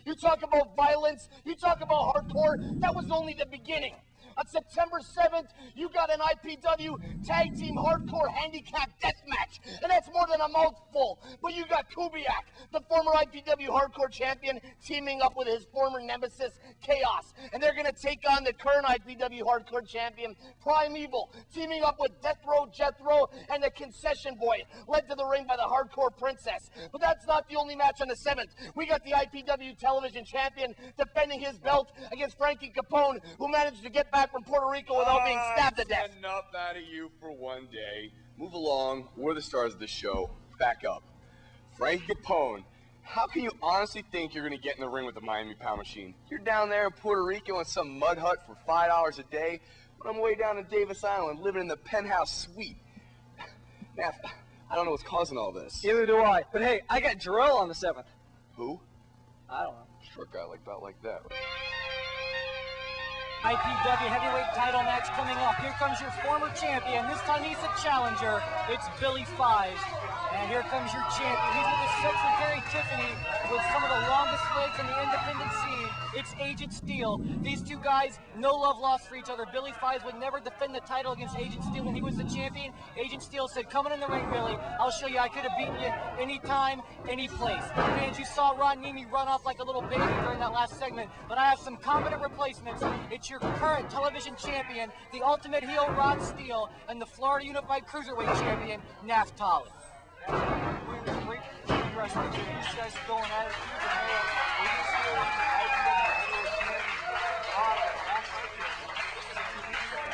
You talk about violence, you talk about hardcore, that was only the beginning. On September 7th, you got an IPW Tag Team Hardcore Handicap Deathmatch, and that's more than a mouthful. But you got Kubiak, the former IPW Hardcore Champion, teaming up with his former nemesis, Chaos, and they're going to take on the current IPW Hardcore Champion, Primeval, teaming up with Death Row Jethro and the Concession Boy, led to the ring by the Hardcore Princess. But that's not the only match on the 7th. We got the IPW Television Champion defending his belt against Frankie Capone, who managed to get back from Puerto Rico without being stabbed to death. Enough out of you for one day. Move along. We're the stars of the show. Back up. Frankie Capone, how can you honestly think you're going to get in the ring with the Miami Power Machine? You're down there in Puerto Rico in some mud hut for $5 a day, but I'm way down in Davis Island living in the penthouse suite. Now, I don't know what's causing all this. Neither do I. But hey, I got Jarrell on the 7th. Who? I don't know. Short guy like that. IPW heavyweight title match coming up. Here comes your former champion. This time he's a challenger. It's Billy Fives. And here comes your champion. He's with his secretary, Tiffany, with some of the longest legs in the independent scene. It's Agent Steele. These two guys, no love lost for each other. Billy Fives would never defend the title against Agent Steele when he was the champion. Agent Steele said, "Coming in the ring, Billy. I'll show you I could have beaten you anytime, any place." Fans, you saw Ron Nemi run off like a little baby during that last segment, but I have some competent replacements. It's your current television champion, the ultimate heel, Rod Steele, and the Florida Unified Cruiserweight champion, Naftali. Great wrestling. These guys are going at it.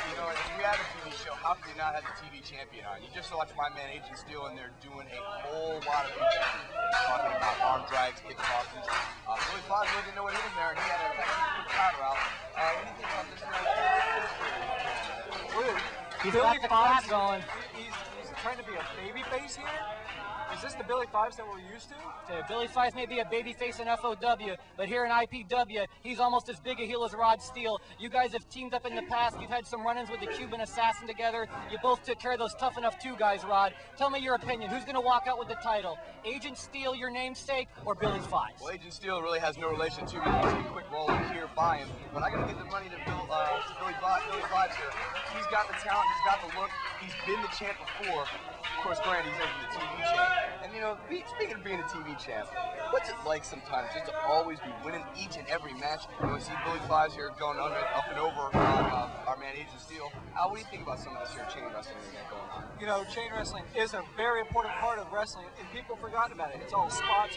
You know, if you had a TV show, how could you not have the TV champion on? You just watched my man Agent Steele in there doing a whole lot of talking about arm drags, kick tosses. Billy Fives didn't know what hit him there, and he had a good powder out. What do you think about this match? He's got the class going. He's trying to be a baby face here? Is this the Billy Fives that we're used to? Billy Fives may be a babyface in FOW, but here in IPW, he's almost as big a heel as Rod Steele. You guys have teamed up in the past. You've had some run-ins with the Cuban Assassin together. You both took care of those Tough Enough 2 guys, Rod. Tell me your opinion. Who's going to walk out with the title? Agent Steele, your namesake, or Billy Fives? Well, Agent Steele really has no relation to me. He's a quick roll here by him, but I got to give the money to Billy Fives here. He's got the talent. He's got the look. He's been the champ before. Of course, granted, he's making the TV champ. And, you know, speaking of being a TV champ, what's it like sometimes just to always be winning each and every match? You know, see Billy Fives here going up and over our man Agent Steele. What do you think about some of this here chain wrestling we got going on? You know, chain wrestling is a very important part of wrestling, and people forgotten about it. It's all spot,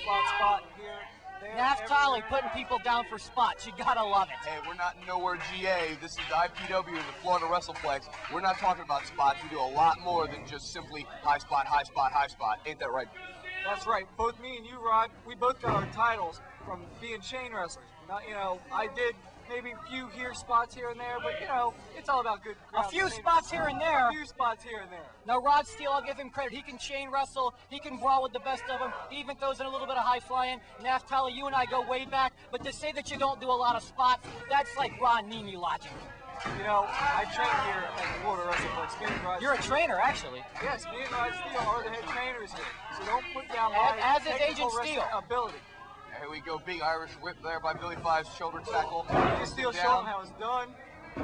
here, there. Naftali putting people down for spots. You gotta love it. Hey, we're not nowhere GA. This is the IPW, the Florida WrestlePlex. We're not talking about spots. We do a lot more than just simply high spot, high spot, high spot. Ain't that right? That's right. Both me and you, Rod, we both got our titles from being chain wrestlers. Now, you know, I did maybe a few spots here and there, but, you know, it's all about good A few spots here and there. A few spots here and there. Now, Rod Steele, I'll give him credit. He can chain wrestle. He can brawl with the best of them. He even throws in a little bit of high flying. Naftali, you and I go way back, but to say that you don't do a lot of spots, that's like Ron Nemi logic. You know, I train here at Florida WrestlePlex. You're a trainer, actually. Yes, me and Rod Steele are the head trainers here. So don't put down as is Agent Steele ability. Here we go, big Irish whip there by Billy Fives, shoulder tackle. Steele showing how it's done. We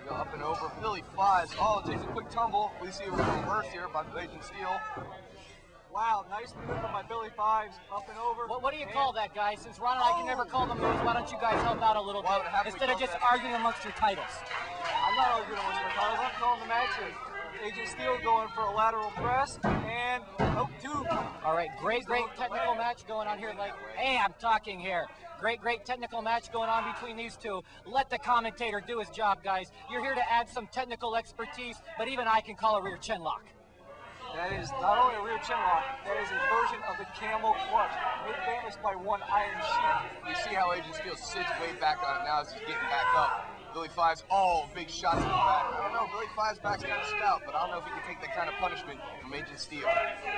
go up and over, Billy Fives. Oh, takes a quick tumble. We see a reverse here by Agent Steele. Wow, nice maneuver by Billy Fives, up and over. What do you call that, guys? Since Ron and I can never call them moves, why don't you guys help out a little bit instead of just arguing amongst your titles? I'm not arguing amongst my titles. I'm calling the matches. Agent Steele going for a lateral press, and two. All right, great technical match going on here. Like, hey, I'm talking here. Great technical match going on between these two. Let the commentator do his job, guys. You're here to add some technical expertise, but even I can call a rear chin lock. That is not only a rear chin lock, that is a version of the camel clutch, made famous by one iron sheet. You see how Agent Steele sits way back on it now as he's getting back up. Billy Fives, big shots in the back. I don't know, Billy Fives' back's kind of stout, but I don't know if he can take that kind of punishment from Agent Steele.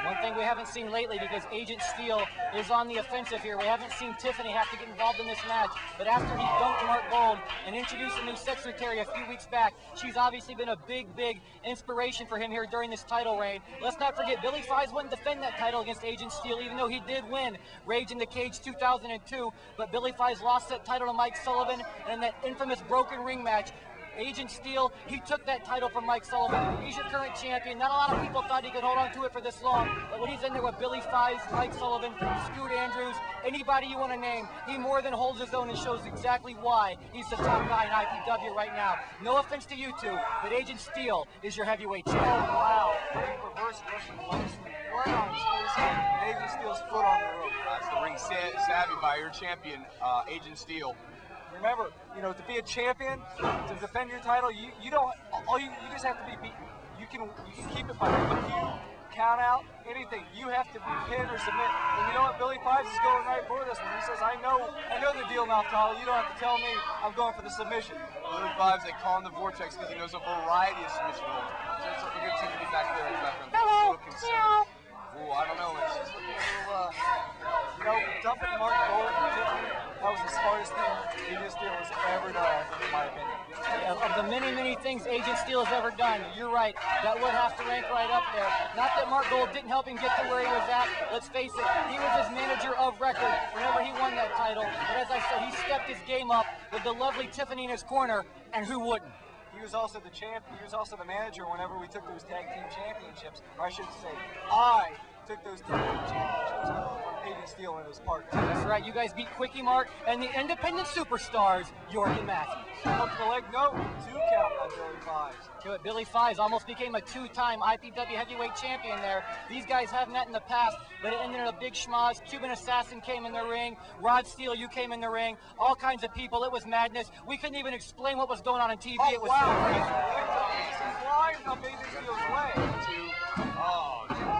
One thing we haven't seen lately, because Agent Steele is on the offensive here, we haven't seen Tiffany have to get involved in this match, but after he dunked Mark Gold and introduced a new secretary a few weeks back, she's obviously been a big inspiration for him here during this title reign. Let's not forget, Billy Fives wouldn't defend that title against Agent Steele, even though he did win Rage in the Cage 2002, but Billy Fives lost that title to Mike Sullivan, and in that infamous broken ring match, Agent Steele, he took that title from Mike Sullivan. He's your current champion. Not a lot of people thought he could hold on to it for this long, but when he's in there with Billy Fives, Mike Sullivan, Scoot Andrews, anybody you want to name, he more than holds his own and shows exactly why he's the top guy in IPW right now. No offense to you two, but Agent Steele is your heavyweight champion. Wow, reverse Russian lunge right on his face, and Agent Steele's foot on the rope. That's the ring savvy by your champion, Agent Steele. Remember, to be a champion, to defend your title, you just have to be beaten. You can keep it by DQ, count out, anything. You have to be pinned or submit. And you know what? Billy Fives is going right for this one. He says, I know the deal, Naftali. You don't have to tell me. I'm going for the submission. Billy Fives, they call him the Vortex because he knows a variety of submission holds. Just a good Tiffany back there in the background. Hello. Ooh, I don't know. It's just looking a little, dumping Mark Gold and Tiffany, that was the smartest thing Agent Steele has ever done, in my opinion. Of the many things Agent Steele has ever done, you're right, that would have to rank right up there. Not that Mark Gold didn't help him get to where he was at. Let's face it, he was his manager of record whenever he won that title. But as I said, he stepped his game up with the lovely Tiffany in his corner, and who wouldn't? He was also the champion. He was also the manager whenever we took those tag team championships. Or I should say, I took those tag team championships from Agent Steele and his partner. That's right. You guys beat Quickie Mark and the independent superstars, York and Matthews. Up the leg, no, 2 count on Billy Fives. Billy Fives almost became a 2-time IPW heavyweight champion there. These guys have met in the past, but it ended in a big schmoz. Cuban Assassin came in the ring. Rod Steele, you came in the ring. All kinds of people. It was madness. We couldn't even explain what was going on TV. It was so crazy. He's flying up Agent Steele's leg.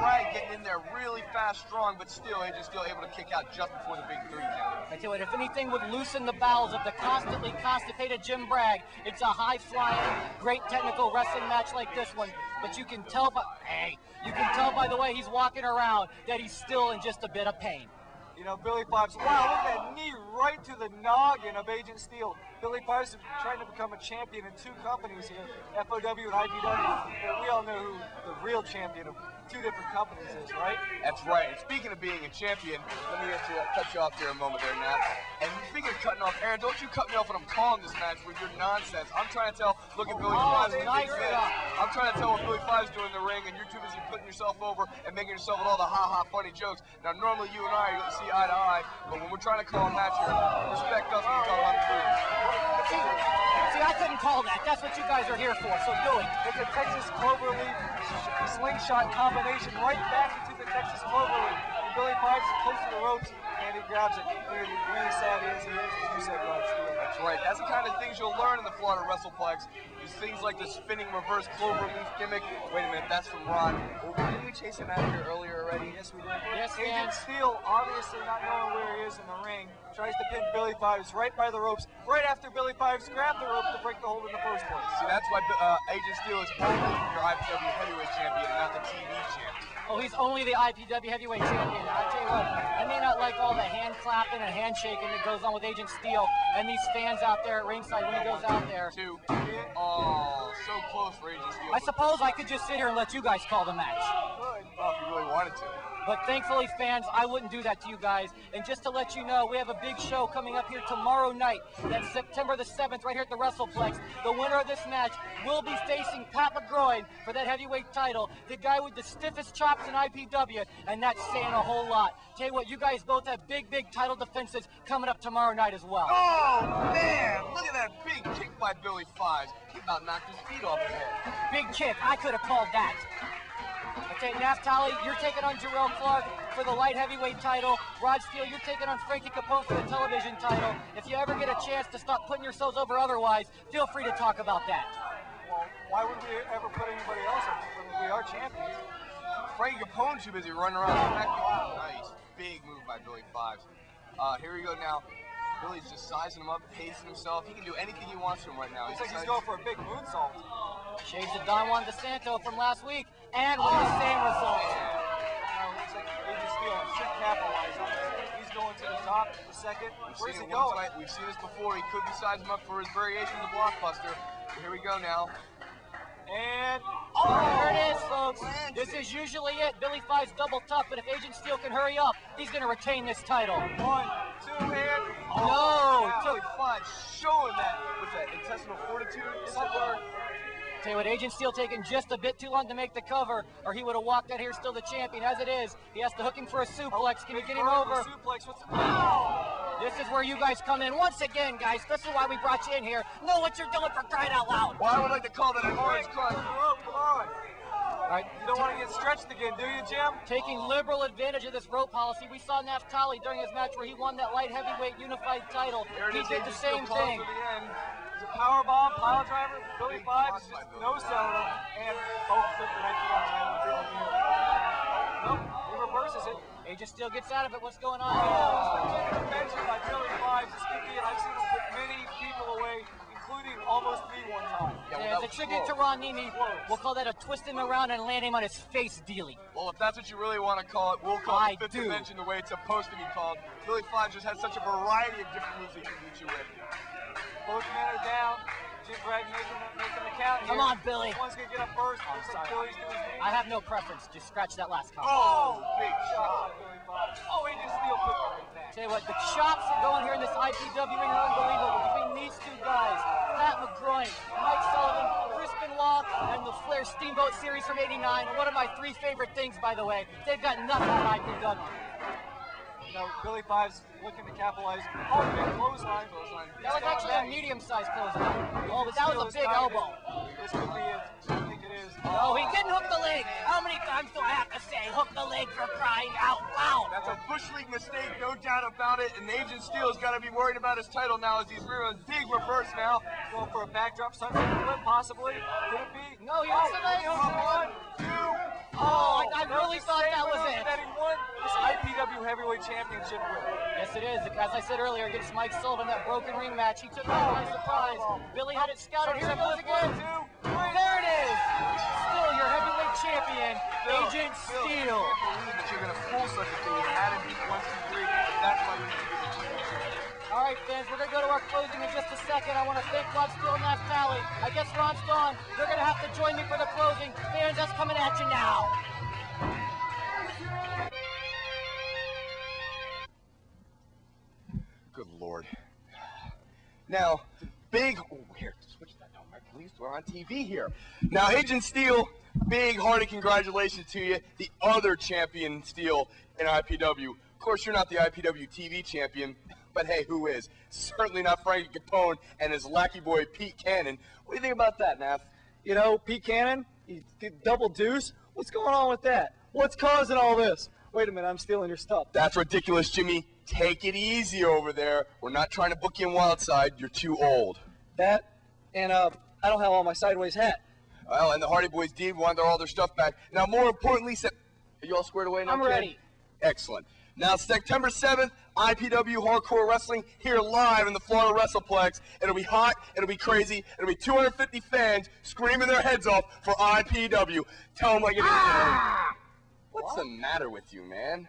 Right, getting in there really fast, strong, but still Agent Steele able to kick out just before the big 3 count. I tell you what, if anything would loosen the bowels of the constantly constipated Jim Bragg, it's a high-flying, great technical wrestling match like this one. But you can tell by the way he's walking around that he's still in just a bit of pain. Billy Fives, wow, look at that knee right to the noggin of Agent Steele. Billy Fives is trying to become a champion in 2 companies here, FOW and IPW. But we all know who the real champion of 2 different companies is, right? That's right. And speaking of being a champion, let me cut you off here a moment there, Nat. And speaking of cutting off, Aaron, don't you cut me off when I'm calling this match with your nonsense. I'm trying to tell, look at Billy Fives. Nice. I'm trying to tell what Billy Fives is doing in the ring, and you're too busy putting yourself over and making yourself with all the ha-ha funny jokes. Now, normally you and I are going to see eye to eye, but when we're trying to call a match here, respect us when we talk about the food. See, I couldn't call that. That's what you guys are here for, so do it. It's a Texas Cloverleaf slingshot combination right back into the Texas Cloverleaf. And Billy Fives is close to the ropes, and he grabs it. Really sad is he is, as you said, Rod Steele. That's right. That's the kind of things you'll learn in the Florida WrestlePlex. There's things like the spinning reverse Cloverleaf gimmick. Wait a minute, that's from Ron. Didn't we chase him out of here earlier already? Yes, we did. Yes, Agent Steele, obviously not knowing where he is in the ring, tries to pin Billy Fives right by the ropes, right after Billy Fives grabbed the rope to break the hold in the first place. See, that's why Agent Steele is only your IPW heavyweight champion, not the TV champion. Oh, he's only the IPW heavyweight champion. I tell you what, I may not like all the hand clapping and handshaking that goes on with Agent Steele and these fans out there at ringside when he goes out there. Oh, so close for Agent Steele. I suppose I could just sit here and let you guys call the match. Oh, if you really wanted to. But thankfully, fans, I wouldn't do that to you guys. And just to let you know, we have a big show coming up here tomorrow night. That's September the 7th, right here at the WrestlePlex. The winner of this match will be facing Pat McGroin for that heavyweight title. The guy with the stiffest chops in IPW, and that's saying a whole lot. Tell you what, you guys both have big title defenses coming up tomorrow night as well. Oh, man! Look at that big kick by Billy Fives. He about knocked his feet off his head. Big kick. I could have called that. Okay, Naftali, you're taking on Jarrell Clark for the light heavyweight title. Rod Steele, you're taking on Frankie Capone for the television title. If you ever get a chance to stop putting yourselves over otherwise, feel free to talk about that. Well, why would we ever put anybody else over when we are champions? Frankie Capone's too busy running around the back. Nice. Big move by Billy Fives. Here we go now. Billy's just sizing him up, pacing himself. He can do anything he wants to him right now. Looks like he's going for a big moonsault. Shades of Don Juan DeSanto from last week, and with the same result. Looks like Agent Steele should capitalize on this. He's going to the top, the second. Where's he going? We've seen this before. He could be sizing him up for his variation of the blockbuster. Here we go now. And there it is, folks. This is usually it. Billy Five's double tough, but if Agent Steele can hurry up, he's going to retain this title. 1, 2, and no. Billy Five showing that with that intestinal fortitude. Tell you what, Agent Steele taking just a bit too long to make the cover, or he would have walked out here still the champion. As it is, he has to hook him for a suplex. Can you get him over? Suplex. This is where you guys come in. Once again, guys, this is why we brought you in here. Know what you're doing, for crying out loud. Well, I would like to call that an orange crunch. Come on. All right, you don't want to get stretched again, do you, Jim? Taking liberal advantage of this rope policy. We saw Naftali during his match where he won that light heavyweight unified title. He did the same thing. It's a power bomb, pile driver, Billy Five, no selling, and flip the 91 title. Nope, he reverses it. Agent Steele gets out of it. What's going on? Mentioned by Billy Five. This could be, and I've seen him put many people away, including almost me one time. Yeah, as a tribute to Ron Nimi, we'll call that a twist him around and land him on his face dealy. Well, if that's what you really want to call it, we'll call it the fifth dimension the way it's supposed to be called. Billy Five just has such a variety of different moves he can beat you with. Both men are down. Jim Bragg making the count here. Come on, Billy. One's going to get up first. I have no preference. Just scratch that last count. Oh, big shot. Oh, he just Steele put it right back. Tell you what, the chops going here in this IPW ring are unbelievable. Between these two guys, Pat McGroin, Mike Sullivan, Crispin Law, and the Flair Steamboat Series from '89. And one of my 3 favorite things, by the way, they've got nothing on IPW. You know, Billy Five's looking to capitalize. Oh, big clothesline. That was actually a medium-sized clothesline. Oh, but that was a big elbow. This could be it. I think it is. No, he didn't hook the leg. How many times do I have to say, hook the leg, for crying out loud? That's a Bush League mistake, no doubt about it. And Agent Steele's got to be worried about his title now as he's rearing a big reverse now. Going for a backdrop sunset flip, possibly. Could it be? No, he hooks the leg. 1, 2. Oh, I really thought that was it. That he won this IPW Heavyweight Championship with. Yes, it is. As I said earlier, against Mike Sullivan, that broken ring match, he took that by surprise. Billy had it scouted. Here it goes again. There it is. Still your heavyweight champion, Agent Steele. I can't believe that you're going to pull such a thing. You had him beat 1, 2, 3. That's why you're going to be the championship. All right, fans, we're going to go to our closing in just a second. I want to thank Rod Steele and Naftali. I guess Ron's gone. They're going to have to join me for the closing. Fans, that's coming at you now. Good Lord. Now, here, switch that down, Mike, please. We're on TV here. Now, Agent Steele, big hearty congratulations to you, the other champion Steele in IPW. Of course, you're not the IPW TV champion, but hey, who is? Certainly not Frankie Capone and his lackey boy, Pete Cannon. What do you think about that, Nath? You know, Pete Cannon, he did double deuce. What's going on with that? What's causing all this? Wait a minute, I'm stealing your stuff. That's ridiculous, Jimmy. Take it easy over there. We're not trying to book you in Wildside. You're too old. That, and I don't have on my sideways hat. Well, and the Hardy Boys did want all their stuff back. Now, more importantly, are you all squared away now, I'm kid? ready. Excellent. Now, September 7th, IPW Hardcore Wrestling here live in the Florida WrestlePlex. It'll be hot. It'll be crazy. It'll be 250 fans screaming their heads off for IPW. Tell them like it is. What's the matter with you, man?